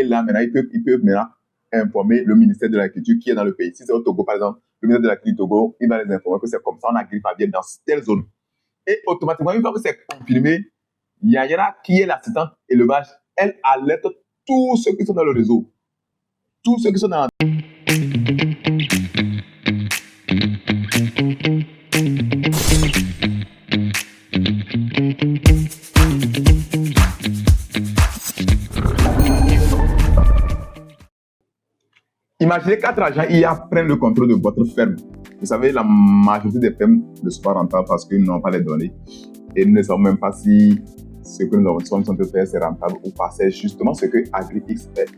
Et là, maintenant, ils peuvent maintenant informer le ministère de l'Agriculture qui est dans le pays. Si c'est au Togo, par exemple, le ministère de l'Agriculture du Togo, il va les informer que c'est comme ça, on a grippe aviaire dans telle zone. Et automatiquement, une fois que c'est confirmé, Yayara, qui est l'assistante élevage, elle alerte tous ceux qui sont dans le réseau. Tous ceux qui sont dans Imaginez 4 agents IA prennent le contrôle de votre ferme. Vous savez, la majorité des fermes ne sont pas rentables parce qu'ils n'ont pas les données. Et nous ne savons même pas si ce que nous avons en train de faire, c'est rentable ou pas. C'est justement ce que AgriX fait.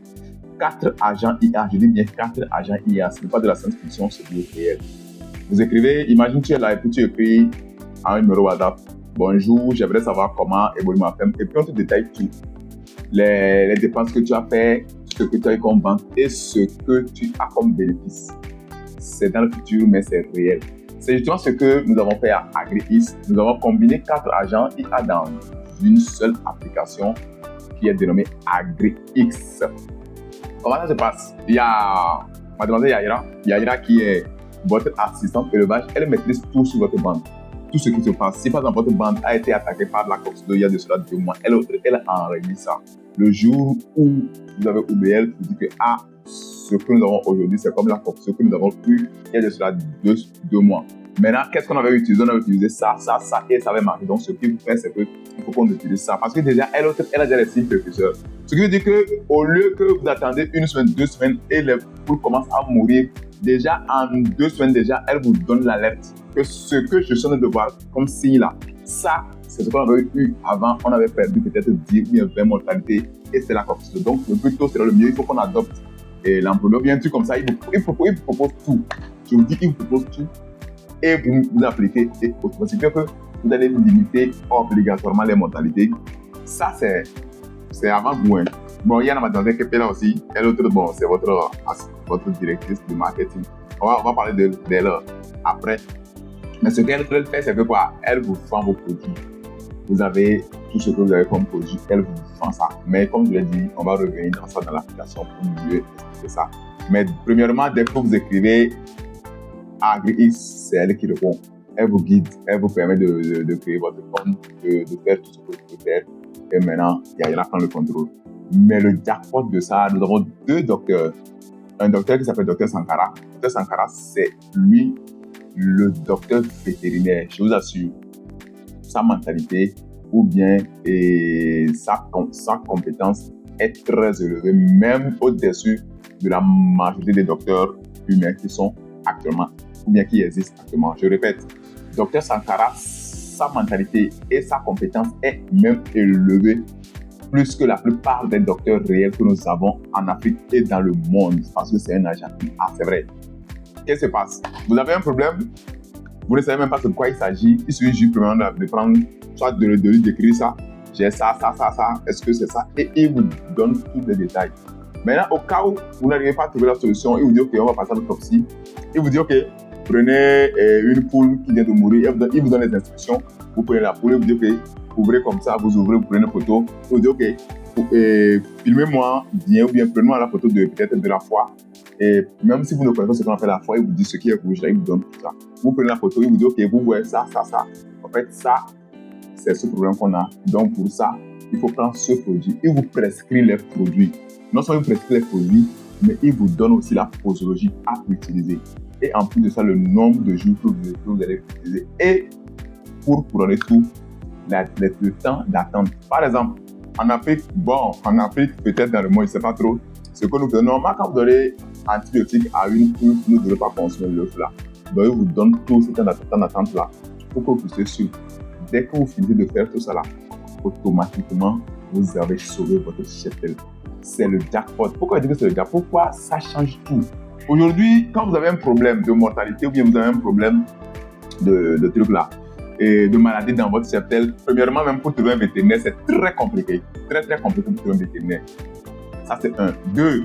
4 agents IA, je dis bien 4 agents IA, ce n'est pas de la science-fiction, c'est du réel. Vous écrivez, imagine tu es là et puis tu écris à un numéro WhatsApp, bonjour, j'aimerais savoir comment évolue ma ferme, et puis on te détaille tout. Les dépenses que tu as fait, ce que tu as eu comme vente et ce que tu as comme bénéfice. C'est dans le futur, mais c'est réel. C'est justement ce que nous avons fait à AgriX. Nous avons combiné 4 agents IA dans une seule application qui est dénommée AgriX. Comment ça se passe? Il y a mademoiselle Yayara qui est votre assistante élevage. Elle maîtrise tout sur votre bande. Tout ce qui se passe. Si par exemple votre bande a été attaquée par la coccinelle il y a de cela 2 mois, elle enregistre ça. Le jour où vous avez oublié, elle vous dit que ce que nous avons aujourd'hui, c'est comme la coccinelle que nous avons eu il y a de cela 2 mois. Maintenant, qu'est-ce qu'on avait utilisé? On avait utilisé ça, et ça avait marché. Donc, ce qu'il faut faire, c'est qu'il faut qu'on utilise ça. Parce que déjà, elle a déjà les signes précurseurs. Ce qui veut dire qu'au lieu que vous attendez 1 semaine, 2 semaines, et les poules commencent à mourir, déjà, en 2 semaines, déjà, elle vous donne l'alerte que ce que je suis en train de voir comme signe là, ça, c'est ce qu'on avait eu avant. On avait perdu peut-être 10 ou 20 mortalités, et c'est la coccinelle. Donc, le plus tôt, c'est le mieux. Il faut qu'on adopte l'emploi. Bien sûr, comme ça, il vous propose tout. Je vous dis qu'il vous propose tout. Et vous appliquez, et automatiquement que vous allez limiter obligatoirement les mortalités. Ça, c'est avant vous. Hein. Bon, il y a mademoiselle qui est là aussi. Elle autre, bon, c'est votre directrice de marketing. On va parler d'elle après. Mais ce qu'elle fait, c'est que quoi? Elle vous vend vos produits. Vous avez tout ce que vous avez comme produit, elle vous vend ça. Mais comme je l'ai dit, on va revenir dans ça dans l'application pour mieux expliquer ça. Mais premièrement, dès que vous écrivez AgriX, c'est elle qui répond. Elle vous guide, elle vous permet de créer votre compte, de faire tout ce que vous pouvez faire. Et maintenant, Yayara prend le contrôle. Mais le jackpot de ça, nous avons 2 docteurs. Un docteur qui s'appelle Dr Sankara. Dr Sankara, c'est lui le docteur vétérinaire. Je vous assure, sa mentalité ou bien sa compétence est très élevée, même au-dessus de la majorité des docteurs humains qui sont actuellement ou bien qui existent actuellement. Je répète, Dr Sankara, sa mentalité et sa compétence est même élevée plus que la plupart des docteurs réels que nous avons en Afrique et dans le monde, parce que c'est un agent. C'est vrai. Qu'est-ce qui se passe? Vous avez un problème, vous ne savez même pas de quoi il s'agit. Il suffit juste de prendre, soit de lui décrire ça, j'ai ça, est-ce que c'est ça? Et il vous donne tous les détails. Maintenant, au cas où vous n'arrivez pas à trouver la solution, il vous dit, OK, on va passer à l'autopsie. Il vous dit, OK, prenez une poule qui vient de mourir. Il vous donne les instructions. Vous prenez la poule, il vous dit, OK, ouvrez comme ça, vous ouvrez, vous prenez une photo. Il vous dit, OK, filmez-moi bien ou bien prenez-moi la photo peut-être de la foie. Et même si vous ne connaissez pas ce qu'on appelle la foie, il vous dit ce qui est rouge, là, il vous donne tout ça. Vous prenez la photo, il vous dit, OK, vous voyez ça. En fait, ça, c'est ce problème qu'on a. Donc, pour ça, il faut prendre ce produit. Il vous prescrit les produits. Non seulement il vous prescrit les produits, mais il vous donne aussi la posologie à utiliser. Et en plus de ça, le nombre de jours que vous allez utiliser. Et pour couronner tout, le temps d'attente. Par exemple, en Afrique, peut-être dans le monde, je ne sais pas trop, ce que nous faisons, normalement, quand vous donnez antibiotiques à une poule, vous ne devez pas consommer l'œuf là. Donc, il vous donne tout ce temps d'attente là pour que vous puissiez suivre. Dès que vous finissez de faire tout ça là, automatiquement, vous avez sauvé votre cheptel. C'est le jackpot. Pourquoi je dis que c'est le jackpot? Pourquoi ça change tout? Aujourd'hui, quand vous avez un problème de mortalité ou bien vous avez un problème de truc là, et de maladie dans votre cheptel, premièrement, même pour trouver un vétérinaire, c'est très compliqué. Très, très compliqué pour trouver un vétérinaire. Ça, c'est 1. 2.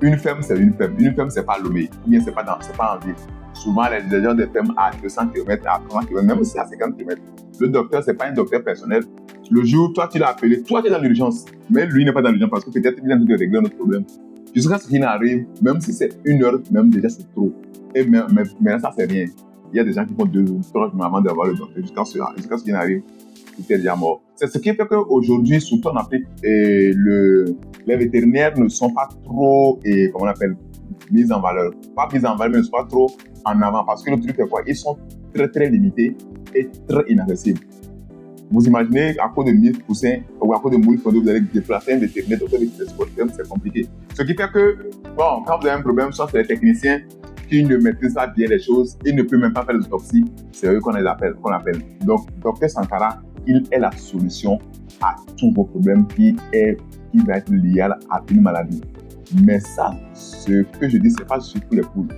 Une ferme, c'est une ferme. Une ferme, c'est pas Lomé. Ou bien, c'est pas en ville. Souvent, les gens des fermes à 200 km, à 30 km, même aussi à 50 km. Le docteur, c'est pas un docteur personnel. Le jour, toi, tu l'as appelé, toi, tu es dans l'urgence, mais lui n'est pas dans l'urgence parce que peut-être il est en train de régler notre problème. Jusqu'à ce qu'il n'arrive, même si c'est 1 heure, même déjà c'est trop. Et mais ça, c'est rien. Il y a des gens qui font 2 ou 3 jours avant d'avoir le docteur, jusqu'à ce qu'il n'arrive, il est déjà mort. C'est ce qui fait qu'aujourd'hui, surtout en Afrique, les vétérinaires ne sont pas trop, comment on appelle, mis en valeur. Pas mis en valeur, mais ne sont pas trop en avant. Parce que le truc, c'est quoi? Ils sont très, très limités et très inaccessibles. Vous imaginez, à cause de 1000 poussins ou à cause de 1000 fonds, vous allez déplacer un vétérinaire, c'est compliqué. Ce qui fait que, bon, quand vous avez un problème, soit c'est les techniciens qui ne maîtrisent pas bien les choses, ils ne peuvent même pas faire l'autopsie, c'est eux qu'on appelle. Donc, Dr Sankara, il est la solution à tous vos problèmes qui va être lié à une maladie. Mais ça, ce que je dis, c'est pas juste pour les poules.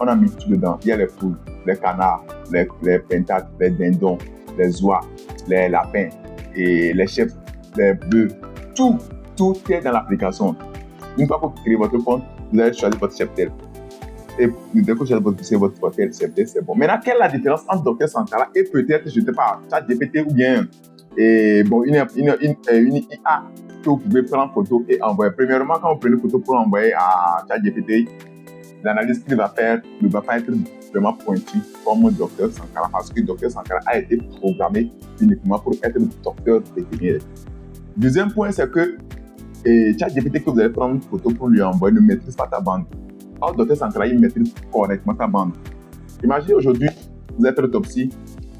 On a mis tout dedans. Il y a les poules, les canards, les pintades, les dindons, les oies, les lapins, et les chèvres, les bœufs. Tout est dans l'application. Une fois que vous créez votre compte, vous allez choisir votre cheptel. Et dès que vous choisissez votre cheptel, c'est bon. Maintenant, quelle est la différence entre Dr Sankara et peut-être, je ne sais pas, ChatGPT ou bien une IA que vous pouvez prendre en photo et envoyer. Premièrement, quand vous prenez une photo pour envoyer à ChatGPT, l'analyse qu'il va faire ne va pas être vraiment pointue comme Dr Sankara parce que Dr Sankara a été programmé uniquement pour être docteur vétérinaire. Deuxième point, c'est que ChatGPT que vous allez prendre une photo pour lui envoyer ne maîtrise pas ta bande. Or, Dr Sankara, il maîtrise correctement ta bande. Imaginez aujourd'hui, vous êtes l'autopsie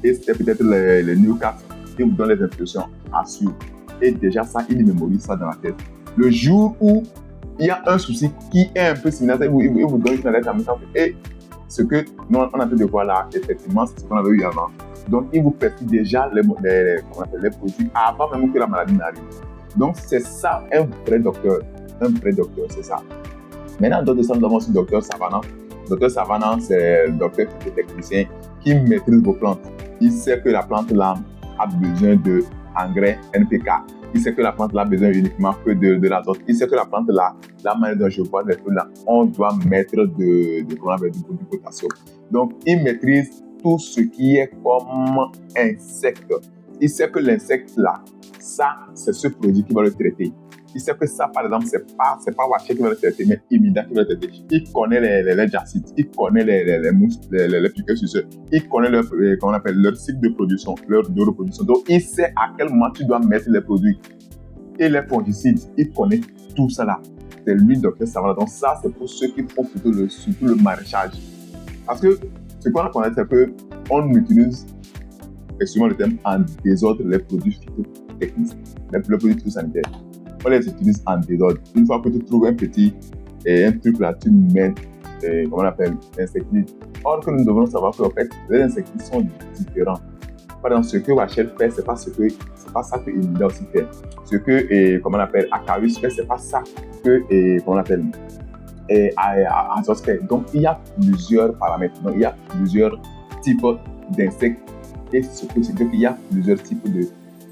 et c'est peut-être les Newcastle qui vous donnent les instructions à suivre. Et déjà, ça, il mémorise ça dans la tête. Le jour où il y a un souci qui est un peu similaire, il vous donne une alerte à même temps. Et ce que nous, on a fait de voir là, effectivement, c'est ce qu'on avait eu avant. Donc, il vous prescrit déjà les produits avant même que la maladie n'arrive. Donc, c'est ça, un vrai docteur. Un vrai docteur, c'est ça. Maintenant, d'autres nous avons aussi le docteur Savannah. Le docteur Savannah, c'est le docteur technicien qui maîtrise vos plantes. Il sait que la plante là a besoin d'engrais NPK. Il sait que la plante là a besoin uniquement que de l'azote. Il sait que la plante là, la manière dont je vois les trucs là, on doit mettre du potassium. Donc, il maîtrise tout ce qui est comme insecte. Il sait que l'insecte là, ça, c'est ce produit qui va le traiter. Il sait que ça, par exemple, c'est pas Waché qui va le traiter, mais Imida qui va le traiter. Il connaît les jacites, il connaît les mousses, les piqueurs suceurs, il connaît leur cycle de production, leur de reproduction. Donc, il sait à quel moment tu dois mettre les produits. Et les fongicides, il connaît tout ça là. C'est lui, docteur Savannah. Donc, ça, c'est pour ceux qui font surtout le maraîchage. Parce que ce qu'on a connu, c'est qu'on utilise, excusez-moi le terme, en désordre les produits phytotechniques, les produits phytosanitaires. On les utilise en désordre. Une fois que tu trouves un truc là, tu mets, comment on appelle, l'insecticide. Or que nous devons savoir qu'en fait, les insecticides sont différents. Par exemple, ce que Wachel fait, c'est pas ça que Imida aussi fait. Ce que, comment on appelle, Acarus fait, c'est pas ça que, comment on appelle, Azos fait. Donc, il y a plusieurs paramètres. Donc, il y a plusieurs types d'insectes. Et ce que c'est qu'il y a plusieurs types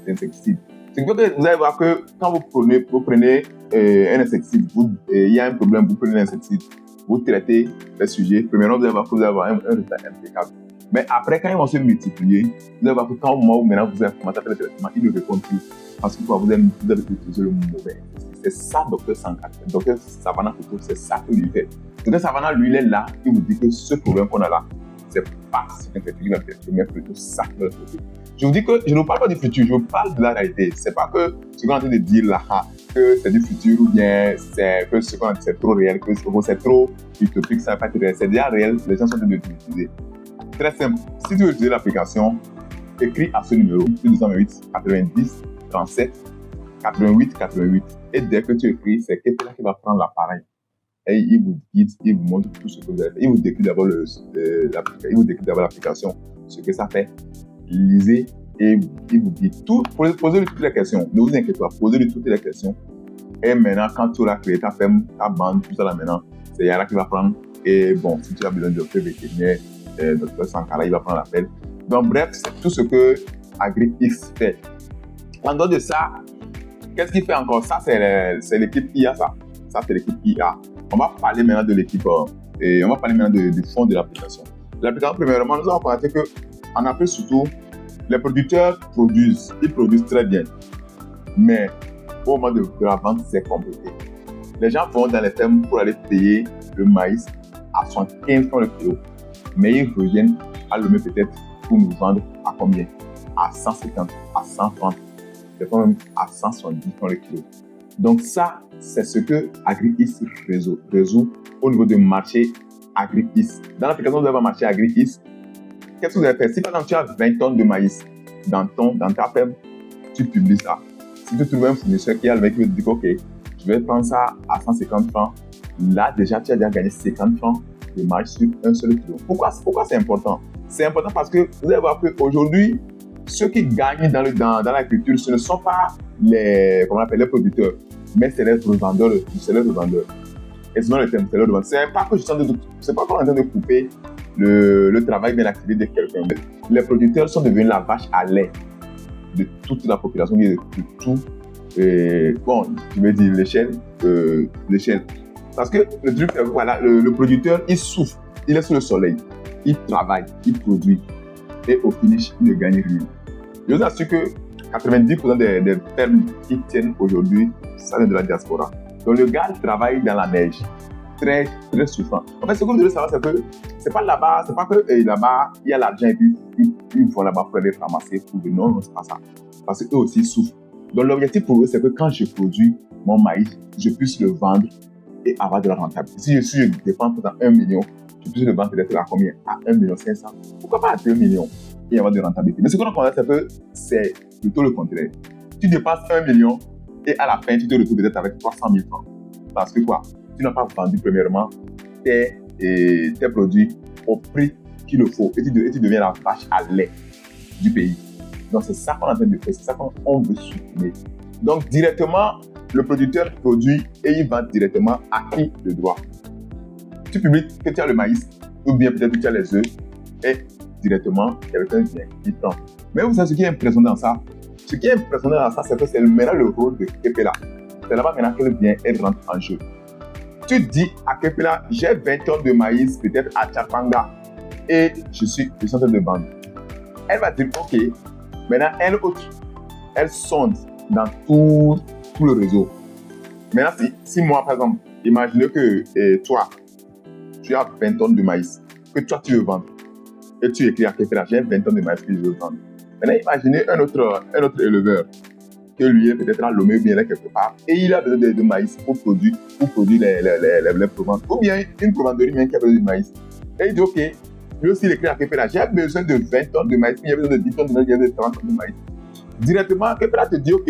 d'insecticides. C'est que vous allez voir que quand vous prenez un insecticide, il y a un problème, vous prenez l'insecticide, vous traitez le sujet. Premièrement, vous allez voir que vous allez avoir un résultat impeccable. Mais après, quand ils vont se multiplier, vous allez voir que quand maintenant vous avez commencé à faire le traitement, ils ne répondent plus. Parce que vous avez utilisé le mauvais. C'est ça, Dr Sankara. Dr Savannah, c'est ça que lui fait. Dr Savannah, lui, il est là, il vous dit que ce problème qu'on a là, c'est pas ce qu'un qui va faire, mais plutôt ça qui va le faire. Je vous dis que je ne parle pas du futur, je parle de la réalité. C'est pas que ce qu'on est en train de dire là, que c'est du futur ou bien que ce qu'on a dit c'est trop réel, que c'est trop utopique, ça va pas être réel. C'est déjà réel, les gens sont en train de l'utiliser. Très simple. Si tu veux utiliser l'application, écris à ce numéro, 228 90 37 88 88. Et dès que tu écris, c'est quelqu'un qui va prendre l'appareil. Et il vous guide, il vous montre tout ce que vous avez fait. Il vous décrit d'abord l'application, ce que ça fait. Lisez et il vous dit tout. Posez-lui toutes les questions. Ne vous inquiétez pas, posez-lui toutes les questions. Et maintenant, quand tu auras créé ta ferme, ta bande, tout ça là maintenant, c'est Yara qui va prendre. Et bon, si tu as besoin de docteur vétérinaire, docteur Sankara, il va prendre l'appel. Donc, bref, c'est tout ce que AgriX fait. En dehors de ça, qu'est-ce qu'il fait encore? Ça, c'est l'équipe IA, ça. Ça, c'est l'équipe IA. On va parler maintenant de l'équipe, et on va parler maintenant du fond de l'application. L'application, premièrement, nous avons constaté qu'en Afrique surtout, Les producteurs produisent, ils produisent très bien. Mais au moment de la vente, c'est compliqué. Les gens vont dans les fermes pour aller payer le maïs à 75 francs le kilo. Mais ils reviennent à Lomé peut-être pour nous vendre à combien? À 150, à 130, des fois même à 170 francs le kilo. Donc ça, c'est ce que AgriX résout au niveau du marché AgriX. Dans l'application de votre marché AgriX, qu'est-ce que vous avez fait? Si par exemple tu as 20 tonnes de maïs dans ta ferme, tu publies ça. Si tu trouves un fournisseur qui a le mec qui te dit ok, je vais prendre ça à 150 francs, là déjà tu as déjà gagné 50 francs de marge sur un seul kilo. Pourquoi c'est important? C'est important parce que vous allez voir qu'aujourd'hui, ceux qui gagnent dans l'agriculture, ce ne sont pas les producteurs, mais c'est les revendeurs. Et sinon, le terme, c'est le revendeur. C'est pas que je suis en train de couper le travail bien activé de quelqu'un. Les producteurs sont devenus la vache à lait de toute la population, de tout. Je vais dire l'échelle. Parce que le truc, voilà, le producteur, il souffre, il est sous le soleil, il travaille, il produit, et au finish, il ne gagne rien. Je vous assure que 90% des fermes qui tiennent aujourd'hui, ça vient de la diaspora. Donc le gars travaille dans la neige, très, très souffrant. En fait, ce que vous devez savoir, c'est que c'est pas que là-bas, il y a l'argent et puis ils vont là-bas pour aller ramasser pour venir. Non, c'est pas ça. Parce qu'eux aussi souffrent. Donc l'objectif pour eux, c'est que quand je produis mon maïs, je puisse le vendre et avoir de la rentabilité. Si je dépense pour 1 million, je puisse le vendre peut-être à combien? À 1,5 million. Pourquoi pas à 2 millions et avoir de rentabilité? Mais ce qu'on constate, c'est que c'est plutôt le contraire. Tu dépenses 1 million et à la fin, tu te retrouves peut-être avec 300 000 francs. Parce que quoi? Tu n'as pas vendu premièrement tes produits au prix qu'il le faut et tu deviens la vache à lait du pays. Donc c'est ça qu'on est en train de faire, c'est ça qu'on veut supprimer. Donc directement, le producteur produit et il vend directement à qui le droit. Tu publies que tu as le maïs ou bien peut-être que tu as les œufs et directement, quelqu'un vient, il prend. Mais vous savez ce qui est impressionnant dans ça? Ce qui est impressionnant dans ça, c'est que c'est maintenant le rôle de Kepela. C'est là-bas maintenant qu'elle vient, elle rentre en jeu. Tu dis à Kepela, j'ai 20 tonnes de maïs peut-être à Chapanga et je suis en train de vendre. Elle va dire ok, maintenant elle sonde dans tout le réseau. Maintenant, si moi, par exemple, imaginez que toi, tu as 20 tonnes de maïs, que toi, tu veux vendre, et tu écris à Kepela, j'ai 20 tonnes de maïs que je veux vendre. Maintenant, imaginez un autre éleveur, que lui est peut-être à Lomé ou bien là quelque part, et il a besoin de maïs pour produire les provandes, ou bien une provanderie même qui a besoin de maïs. Et il dit, ok, lui aussi, il écrit à Kepela, j'ai besoin de 20 tonnes de maïs, il a besoin de 10 tonnes de maïs, il a besoin de 30 tonnes de maïs. Directement, Kepela te dit, ok,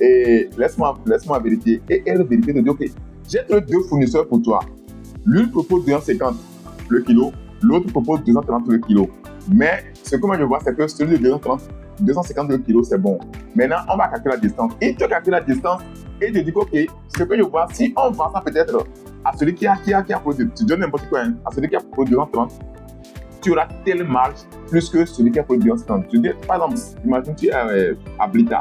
et laisse-moi vérifier. Et elle vérifie, te dit, ok, j'ai trouvé 2 fournisseurs pour toi. L'une propose 250 le kilo, l'autre propose 230 le kilo. Mais ce que moi je vois, c'est que celui de 250 le kilo, c'est bon. Maintenant, on va calculer la distance. Et tu calcules la distance et tu dis, ok, ce que je vois, si on vend ça peut-être à celui qui a produit, tu donnes n'importe quoi, hein, à celui qui a produit 230, tu auras telle marge plus que celui qui a produit 250. Tu dis, par exemple, imagine tu es à Blita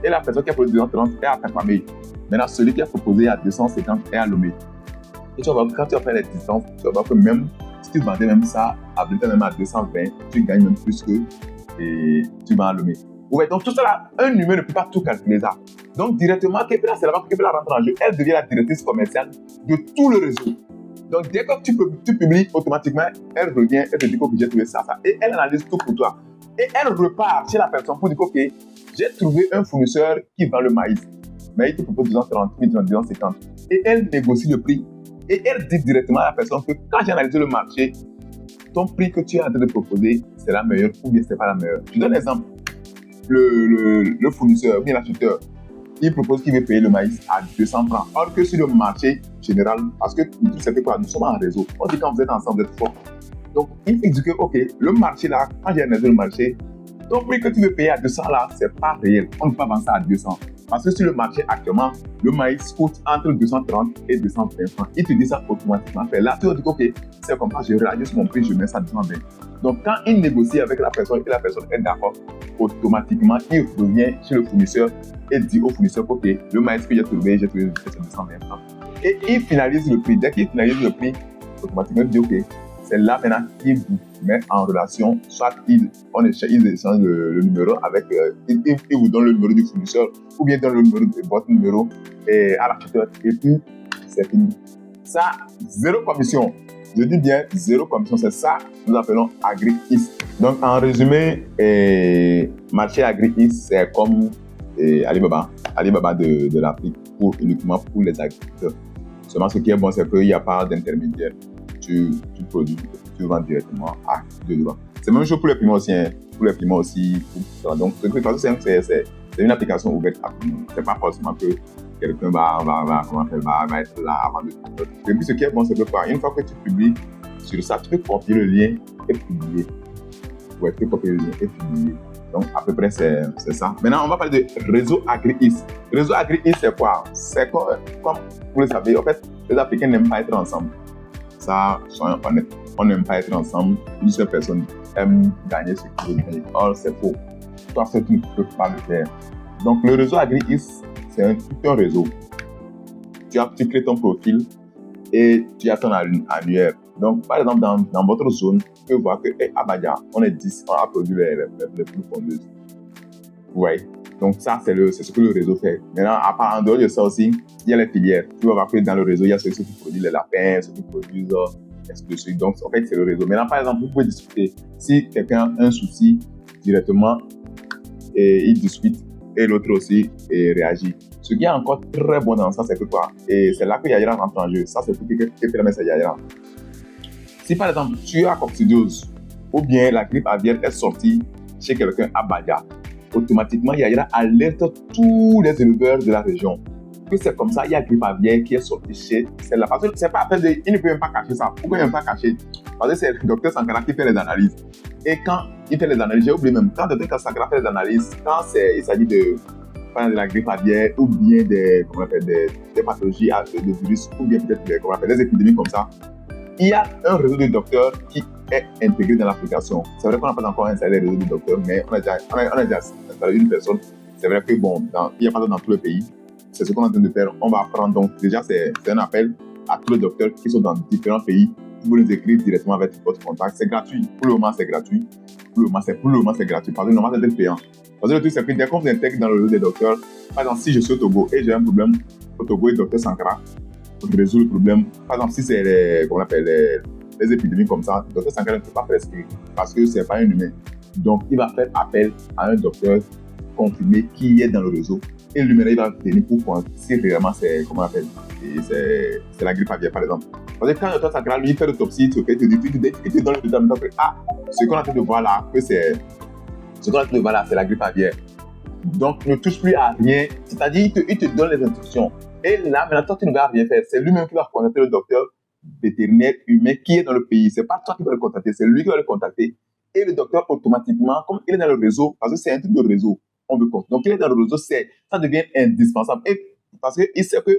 et la personne qui a produit 230 est à Tapamé. Maintenant, celui qui a proposé à 250 est à Lomé. Et tu vas voir, quand tu vas faire les distances, tu vas voir que même si tu vendais même ça à Blita, même à 220, tu gagnes même plus que et tu vas à Lomé. Ouais, donc tout ça là, un humain ne peut pas tout calculer ça. Donc directement, Kepela, c'est là-bas que Kepela rentre en jeu. Elle devient la directrice commerciale de tout le réseau. Donc dès que tu publies automatiquement, elle revient, elle te dit que j'ai trouvé ça. Et elle analyse tout pour toi. Et elle repart chez la personne pour dire ok, j'ai trouvé un fournisseur qui vend le maïs. Mais il te propose 230, 250. Et elle négocie le prix. Et elle dit directement à la personne que quand j'ai analysé le marché, ton prix que tu es en train de proposer, c'est la meilleure ou bien c'est pas la meilleure. Je donne un exemple. Le fournisseur, bien l'acheteur, il propose qu'il veut payer le maïs à 200 francs. Or que sur le marché général, parce que tout c'est quoi, nous sommes en réseau. On dit quand vous êtes ensemble, vous êtes fort. Donc, il dit que, ok, le marché là, quand j'ai analysé le marché, ton prix que tu veux payer à 200 là, c'est pas réel. On ne peut pas vendre ça à 200. Parce que sur le marché actuellement, le maïs coûte entre 230 et 220 francs. Il te dit ça automatiquement. Là, tu vas dire, ok, c'est comme ça, je réajuste mon prix, je mets ça à 220. Donc, quand il négocie avec la personne et la personne est d'accord, automatiquement, il revient chez le fournisseur et dit au fournisseur, ok, le maïs que j'ai trouvé 220 francs. Et il finalise le prix. Dès qu'il finalise le prix, automatiquement, il dit, ok, c'est là maintenant qu'ils vous mettent en relation, soit ils échangent le numéro avec, ils vous donnent le numéro du fournisseur, ou bien donnent votre numéro à l'acheteur, et puis c'est fini. Ça, zéro commission. Je dis bien zéro commission, c'est ça que nous appelons Agri-East. Donc en résumé, marché Agri-East, c'est comme Alibaba de l'Afrique, uniquement pour les agriculteurs. Seulement ce qui est bon, c'est qu'il n'y a pas d'intermédiaire. Tu produis, tu vends directement à dedans. C'est la même chose pour les piments aussi. Pour les piments aussi. Donc, c'est une application ouverte à tout le monde. C'est pas forcément que quelqu'un va être là avant de tout. Et puis, ce qui est bon, c'est que une fois que tu publies sur ça, tu peux copier le lien et publier. Ouais, tu peux copier le lien et publier. Donc, à peu près, c'est ça. Maintenant, on va parler de réseau Agri-East. Réseau Agri-East, c'est quoi? C'est comme vous le savez, en fait, les Africains n'aiment pas être ensemble. Ça, soyons honnêtes, on n'aime pas être ensemble. Une seule personne aime gagner ce qu'il veut gagner. Or, c'est faux. Toi, tu ne peux pas le faire. Donc, le réseau Agri-East, c'est tout un réseau. Tu crées ton profil et tu as ton annuaire. Donc, par exemple, dans votre zone, tu peux voir que à Badia, on est 10, on a produit les plus fondeuses. Vous voyez? Donc, ça, c'est ce que le réseau fait. Maintenant, en dehors de ça aussi, il y a les filières. Tu vas voir que dans le réseau, il y a ceux qui produisent les lapins, ceux qui produisent ainsi de suite. Donc, en fait, c'est le réseau. Maintenant, par exemple, vous pouvez discuter. Si quelqu'un a un souci, directement, il discute et l'autre aussi réagit. Ce qui est encore très bon dans ça, c'est que quoi? Et c'est là que Yayra rentre en jeu. Ça, c'est pour que permet à Yayra. Si par exemple, tu as coccidiose ou bien la grippe aviaire est sortie chez quelqu'un à Badia, automatiquement, Yayra alerte tous les éleveurs de la région. Que c'est comme ça, il y a grippe aviaire qui est sortie chez celle-là. Parce que c'est pas à il ne peut même pas cacher ça. Pourquoi il ne peut même pas cacher? Parce que c'est le docteur Sankara qui fait les analyses. Et quand il fait les analyses, j'ai oublié même, quand le docteur Sankara fait les analyses, quand il s'agit de la grippe aviaire ou bien des pathologies de virus ou bien peut-être des épidémies comme ça, il y a un réseau de docteurs qui est intégré dans l'application. C'est vrai qu'on n'a pas encore installé le réseau de docteurs, mais on a déjà installé une personne. C'est vrai que bon, il n'y a pas dans tout le pays. C'est ce qu'on est en train de faire. On va prendre donc déjà c'est un appel à tous les docteurs qui sont dans différents pays. Vous les écrivez directement avec votre contact. C'est gratuit. Pour le moment, c'est gratuit. Pour le moment, c'est gratuit. Parce que normalement, c'est payant. Parce que le truc, c'est que dès qu'on vous intègre dans le réseau des docteurs, par exemple, si je suis au Togo et j'ai un problème au Togo et le docteur Sankara résout le problème. Par exemple, si c'est les épidémies comme ça, le docteur Sankara ne peut pas prescrire parce que c'est pas un humain. Donc, il va faire appel à un docteur confirmé qui est dans le réseau. Et l'humain, il va venir pour voir si réellement c'est, c'est la grippe aviaire, par exemple. Parce que quand le docteur Sankara, lui, fait l'autopsie, tu te donnes le résultat, ce qu'on est en train de voir là, c'est la grippe aviaire. Donc, ne touche plus à rien. C'est-à-dire, il te donne les instructions. Et là, maintenant, toi, tu ne vas rien faire. C'est lui-même qui va contacter le docteur vétérinaire humain qui est dans le pays. Ce n'est pas toi qui vas le contacter, c'est lui qui va le contacter. Et le docteur, automatiquement, comme il est dans le réseau, parce que c'est un truc de réseau, on veut compter. Donc, il est dans le réseau, ça devient indispensable. Et parce qu'il sait que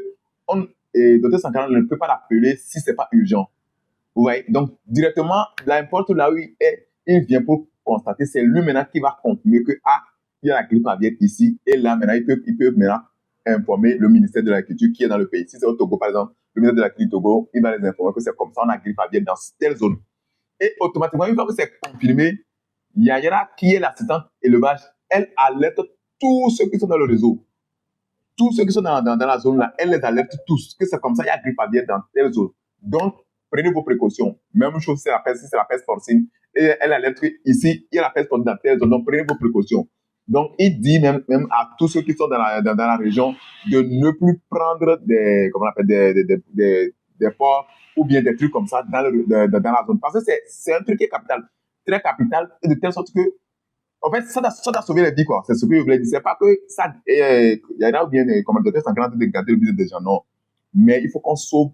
le docteur Sankara ne peut pas l'appeler si ce n'est pas urgent. Vous voyez? Donc, directement, n'importe là où il est, il vient pour constater. C'est lui maintenant qui va confirmer que, il y a la grippe aviaire ici. Et là, maintenant, il peut maintenant informer le ministère de l'Agriculture qui est dans le pays. Si c'est au Togo, par exemple, le ministère de l'Agriculture Togo, il va les informer que c'est comme ça, on a grippe aviaire dans telle zone. Et automatiquement, une fois que c'est confirmé, Yayra, qui est l'assistante élevage, elle alerte tous ceux qui sont dans le réseau. Tous ceux qui sont dans la zone là, elle les alerte tous. Que c'est comme ça, il y a grippe aviaire dans telle zone. Donc, prenez vos précautions. Même chose, si c'est la peste porcine. Et elle alerte ici, il y a la peste porcine dans telle zone. Donc, prenez vos précautions. Donc, il dit même à tous ceux qui sont dans la région de ne plus prendre des porcs ou bien des trucs comme ça dans la zone. Parce que c'est un truc qui est capital, très capital, et de telle sorte que, en fait, ça doit sauver les vies, quoi. C'est ce que je voulais dire. C'est pas que ça, il y en a ou bien des commentateurs sont en train de gâter le business des gens, non. Mais il faut qu'on sauve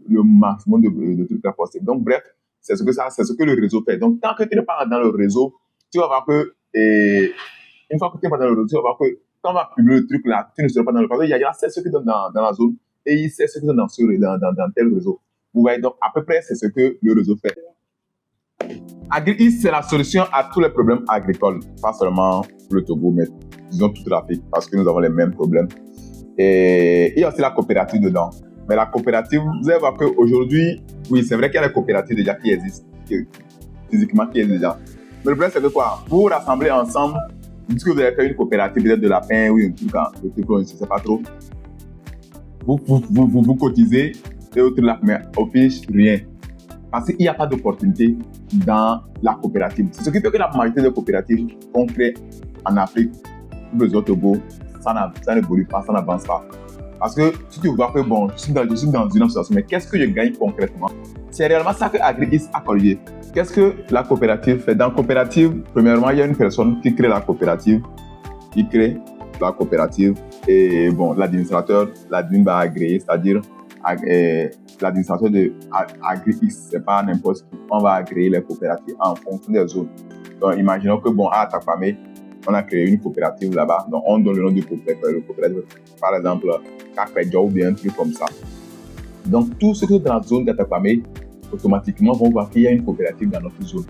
le maximum de trucs possible. Donc, bref, c'est ce que le réseau fait. Donc, tant que tu n'es pas dans le réseau, tu vas voir que, une fois que tu n'es pas dans le réseau, tu vas voir que quand on va publier le truc là, tu ne seras pas dans le réseau. Il y a ceux qui sont dans la zone et il sait ceux qui sont dans tel réseau. Vous voyez, donc à peu près, c'est ce que le réseau fait. Agri-East, c'est la solution à tous les problèmes agricoles, pas seulement pour le Togo, mais disons toute l'Afrique, parce que nous avons les mêmes problèmes. Et il y a aussi la coopérative dedans. Mais la coopérative, vous allez voir qu'aujourd'hui, oui, c'est vrai qu'il y a des coopératives déjà qui existent. physiquement qui est déjà. Mais le problème, c'est que quoi? Vous vous rassemblez ensemble, vous dites que vous avez fait une coopérative peut-être de lapin ou un truc, je ne sais pas trop. Vous cotisez et autres là, mais au fiche, rien. Parce qu'il n'y a pas d'opportunité dans la coopérative. C'est ce qui fait que la majorité des coopératives qu'on crée en Afrique, ou les autres Togo, ça n'évolue pas, ça n'avance pas. Parce que si tu vois que bon, je suis dans une association, mais qu'est-ce que je gagne concrètement? C'est réellement ça que Agri-Is a corrigé. Qu'est-ce que la coopérative fait? Dans la coopérative, premièrement, il y a une personne qui crée la coopérative, et bon, l'administrateur, l'admin va agréer, c'est-à-dire l'administrateur de Agri-Is, c'est pas n'importe qui. On va agréer les coopératives en fonction des zones. Donc, imaginons que bon, à Atakpamé, on a créé une coopérative là-bas. Donc, on donne le nom du coopérative. Par exemple, Kakpedjo ou bien un truc comme ça. Donc, tous ceux qui sont dans la zone d'Atakpamé, automatiquement vont voir qu'il y a une coopérative dans notre zone.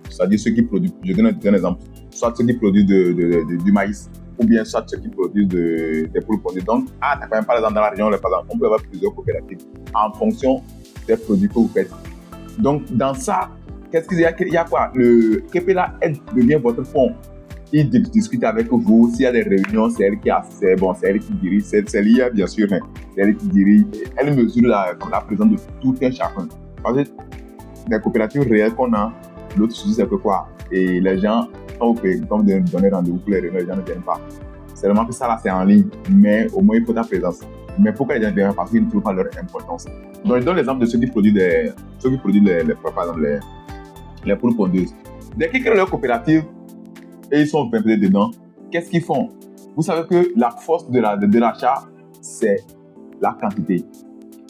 C'est-à-dire ceux qui produisent, je donne un exemple, soit ceux qui produisent du maïs, ou bien soit ceux qui produisent des poules pondues. Donc, par exemple, dans la région, on peut avoir plusieurs coopératives en fonction des produits que vous faites. Donc, dans ça, qu'est-ce qu'il y a? Il y a quoi? Le Kepela devient votre fond. Il discute avec vous. S'il y a des réunions, c'est elle qui dirige. C'est l'IA, bien sûr. Hein. C'est elle qui dirige. Elle mesure la présence de tout un chacun. Parce que les coopératives réelles qu'on a, l'autre souci, c'est que quoi? Et les gens, quand vous donnez rendez-vous pour les réunions, les gens ne viennent pas. C'est vraiment que ça, là, c'est en ligne. Mais au moins, il faut ta présence. Mais pourquoi les gens viennent? Parce qu'ils ne trouvent pas leur importance. Donc, je donne l'exemple de ceux qui produisent les poules pondeuses. Dès qu'ils créent leur coopérative, et ils sont 20 dedans, qu'est-ce qu'ils font? Vous savez que la force de l'achat, c'est la quantité.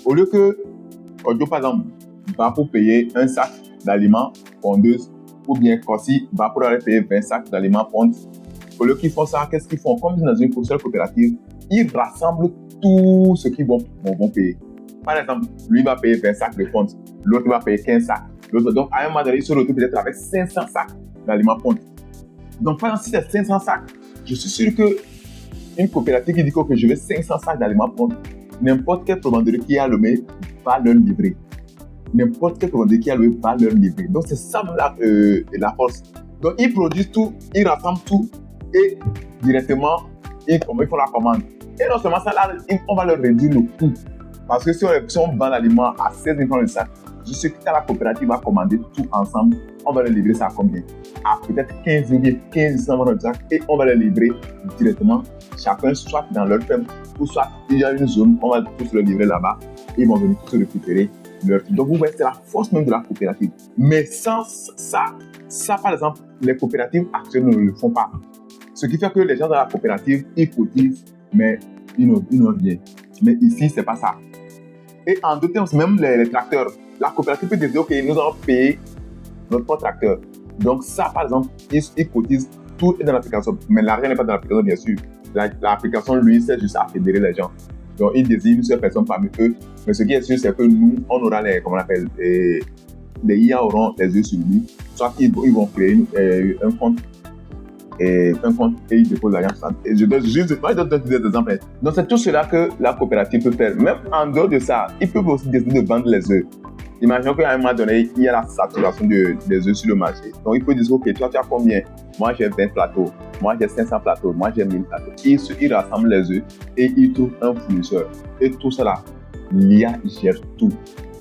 Au lieu que, par exemple, va pour payer un sac d'aliments pondeuses, ou bien Corsi va pour aller payer 20 sacs d'aliments pondes, au lieu qu'ils font ça, qu'est-ce qu'ils font? Comme ils sont dans une seule coopérative, ils rassemblent tout ce qu'ils vont payer. Par exemple, lui va payer 20 sacs de pondes, l'autre va payer 15 sacs. Donc, à un moment donné, il se retrouve peut-être avec 500 sacs d'aliments pondes. Donc, par exemple, si c'est 500 sacs, je suis sûr qu'une coopérative qui dit que je veux 500 sacs d'aliments ponds, n'importe quel provenderie qui a le mail va leur livrer. N'importe quel provenderie qui a le mail va leur livrer. Donc, c'est ça la force. Donc, ils produisent tout, ils rassemblent tout et directement, ils font la commande. Et non seulement ça, là, on va leur réduire le coût. Parce que si on vend l'aliment à 16 000 francs le sac, je sais que quand la coopérative va commander tout ensemble, on va le livrer ça à combien? À peut-être 15 000, 1500 francs le sac, et on va le livrer directement, chacun, soit dans leur ferme, ou soit il y a une zone, on va tous le livrer là-bas, et ils vont venir tous récupérer leur truc. Donc vous voyez, c'est la force même de la coopérative. Mais sans ça par exemple, les coopératives actuelles ne le font pas. Ce qui fait que les gens dans la coopérative, ils cotisent, mais ils n'ont rien. Mais ici, c'est pas ça. Et en d'autres termes, même les tracteurs, la coopérative peut dire, OK, nous allons payer notre propre tracteur. Donc ça, par exemple, ils cotisent, tout est dans l'application. Mais l'argent n'est pas dans l'application, bien sûr. L'application, lui, c'est juste à fédérer les gens. Donc, ils désignent une seule personne parmi eux. Mais ce qui est sûr, c'est que nous, on aura les IA auront les yeux sur lui. Soit ils vont créer un compte. Et ils déposent l'argent. Et je donne juste des exemples. Donc, c'est tout cela que la coopérative peut faire. Même en dehors de ça, ils peuvent aussi décider de vendre les œufs. Imaginons qu'à un moment donné, il y a la saturation des œufs sur le marché. Donc, il peut dire, OK, toi, tu as combien? Moi, j'ai 20 plateaux. Moi, j'ai 500 plateaux. Moi, j'ai 1000 plateaux. Ils rassemblent les œufs et ils trouvent un fournisseur. Et tout cela, l'IA gère tout.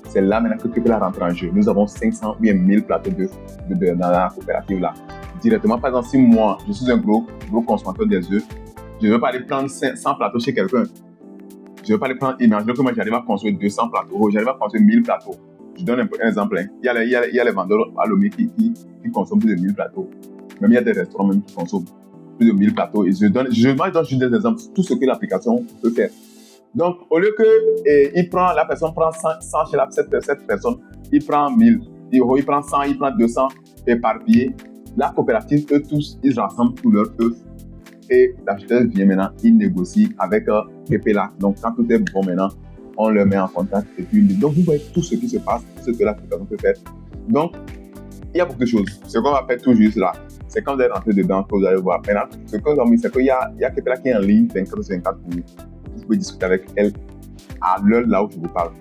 C'est là maintenant que Kepela rentre en jeu. Nous avons 500 ou bien 1000 plateaux d'œufs dans la coopérative là. Directement, par exemple, si moi, je suis un gros consommateur des œufs, je ne veux pas aller prendre 100 plateaux chez quelqu'un. Je ne veux pas aller prendre, imaginez que moi, j'arrive à construire 200 plateaux, j'arrive à construire 1000 plateaux. Je donne un exemple. Hein. Il y a les vendeurs à Lomé qui consomment plus de 1000 plateaux. Même il y a des restaurants même qui consomment plus de 1000 plateaux. Et je donne juste des exemples de tout ce que l'application peut faire. Donc, au lieu que la personne prend 100 chez cette personne, il prend 1000, il prend 100, il prend 200 éparpillés. La coopérative, eux tous, ils rassemblent tous leurs œufs. Et l'acheteur vient maintenant, il négocie avec Kepela. Donc, quand tout est bon maintenant, on le met en contact. Et puis, donc, vous voyez tout ce qui se passe, ce que l'application peut faire. Donc, il y a beaucoup de choses. Ce qu'on va faire tout juste là, c'est quand vous allez rentrer dedans que vous allez voir. Maintenant, ce que vous avez mis, c'est qu'il y a Kepela qui est en ligne 24/24 pour vous. Vous pouvez discuter avec elle à l'heure là où je vous parle.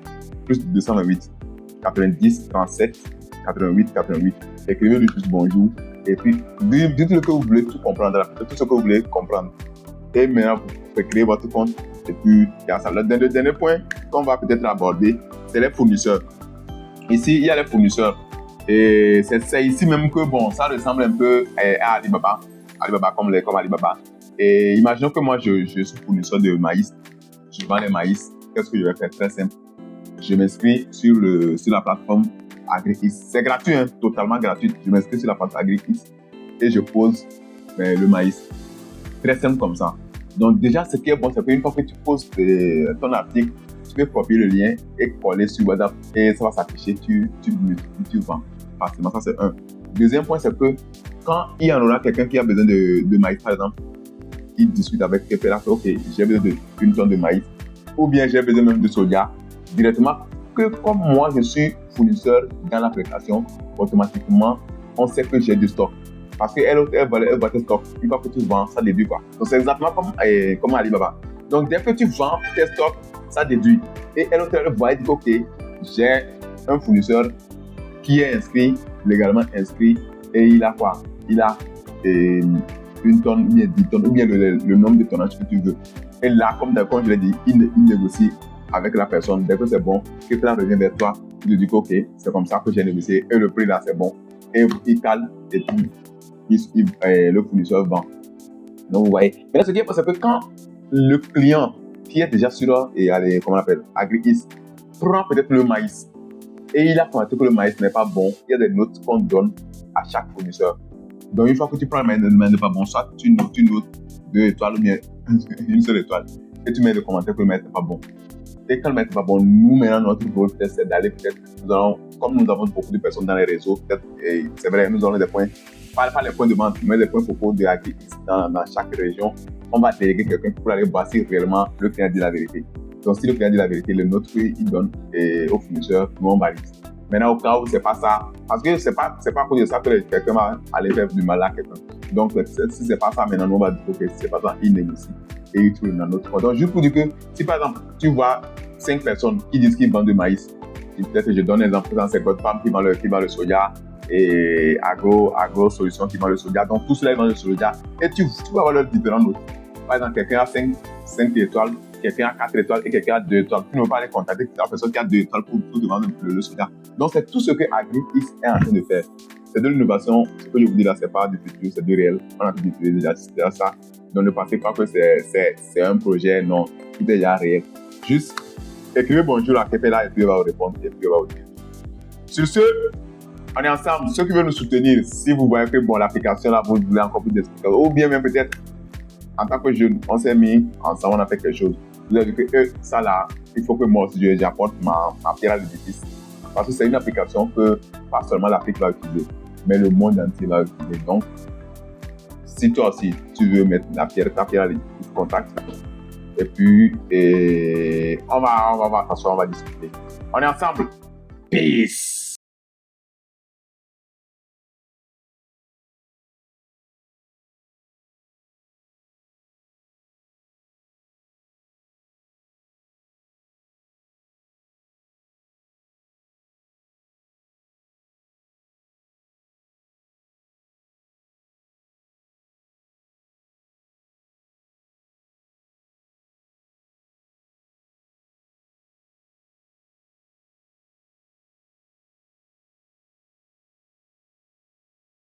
Plus 228 90 37 88 88. Écrivez-lui juste bonjour. Et puis, dites-le que vous voulez tout comprendre, tout ce que vous voulez comprendre. Et maintenant, vous pouvez créer votre compte. Et puis, il y a ça. Le dernier point qu'on va peut-être aborder, c'est les fournisseurs. Ici, il y a les fournisseurs. Et c'est ici même que, bon, ça ressemble un peu à Alibaba. Alibaba comme Alibaba. Et imaginons que moi, je suis fournisseur de maïs. Je vends les maïs. Qu'est-ce que je vais faire? Très simple. Je m'inscris sur la plateforme AgriX. C'est gratuit, hein, totalement gratuit. Je m'inscris sur la plateforme AgriX et je pose le maïs. Très simple comme ça. Donc déjà, ce qui est bon, c'est qu'une fois que tu poses ton article, tu peux copier le lien et coller sur WhatsApp et ça va s'afficher, tu vends facilement. Ça, c'est un. Deuxième point, c'est que quand il y en aura quelqu'un qui a besoin de maïs, par exemple, il discute avec quelqu'un, ok, j'ai besoin d'une tonne de maïs, ou bien j'ai besoin même de soja, directement, que comme moi, je suis fournisseur dans l'application, automatiquement, on sait que j'ai du stock. Parce qu'elle va te stock. Une fois que tu vends, ça déduit quoi. Donc, c'est exactement comme Alibaba. Donc, dès que tu vends tes stocks, ça déduit. Et elle va dire, ok, j'ai un fournisseur qui est inscrit, légalement inscrit, et il a quoi? Il a une tonne, ou bien 10 tonnes, ou bien le nombre de tonnages que tu veux. Et là, comme je l'ai dit, il négocie avec la personne. Dès que c'est bon, quelqu'un revient vers toi, il te dit, ok, c'est comme ça que j'ai négocié, et le prix là, c'est bon. Et il cale, et puis le fournisseur vend. Donc, vous voyez. Mais là, ce qui est passé, c'est que quand le client qui est déjà sur comment on appelle, AgriX, prend peut-être le maïs et il a constaté que le maïs n'est pas bon, il y a des notes qu'on donne à chaque fournisseur. Donc, une fois que tu prends le maïs n'est pas bon, soit tu notes 2 étoiles ou bien une seule étoile et tu mets le commentaire que le maïs n'est pas bon. Et quand le maïs n'est pas bon, nous, maintenant, notre rôle, c'est d'aller peut-être, comme nous avons beaucoup de personnes dans les réseaux, peut-être, c'est vrai, nous avons des points. Pas les points de vente, mais les points focaux de AgriX dans chaque région. On va déléguer quelqu'un pour aller voir si réellement le client dit la vérité. Donc, si le client dit la vérité, le note qu'il donne au fournisseur, nous on valide. Maintenant, au cas où c'est pas ça, parce que c'est pas à cause de ça que quelqu'un va aller faire du mal à quelqu'un. Donc, si c'est pas ça, maintenant, nous on va dire que si c'est pas ça, il négocie et il trouve une autre. Donc, juste pour dire que si par exemple, tu vois 5 personnes qui disent qu'ils vendent du maïs, peut-être que je donne un exemple, c'est votre femme qui vend le soja, et Agro Solutions qui vend le soja. Donc, tous cela, ils vendent le soja. Et tu vas avoir leurs différentes notes. Par exemple, quelqu'un a 5 étoiles, quelqu'un a 4 étoiles et quelqu'un a 2 étoiles. Tu ne veux pas aller contacter la personne qui a 2 étoiles pour te vendre le soja. Donc, c'est tout ce que AgriX est en train de faire. C'est de l'innovation. Ce que je vous dis là, c'est pas du futur, c'est du réel. On a d'utiliser déjà ça. Donc, ne pensez pas que c'est un projet. Non, tout est déjà réel. Juste écrivez bonjour à quelqu'un là et puis il va vous répondre et puis il va vous dire. Sur ce, on est ensemble. Ceux qui veulent nous soutenir, si vous voyez que l'application là, vous voulez encore plus d'explications, ou bien même peut-être en tant que jeune, on s'est mis ensemble, on a fait quelque chose. Vous avez dit que ça là, il faut que moi aussi j'apporte ma pierre à l'édifice. Parce que c'est une application que pas seulement l'Afrique va utiliser, mais le monde entier va utiliser. Donc, si toi aussi tu veux mettre ta pierre à l'édifice, contacte. Et puis, on va discuter. On est ensemble. Peace.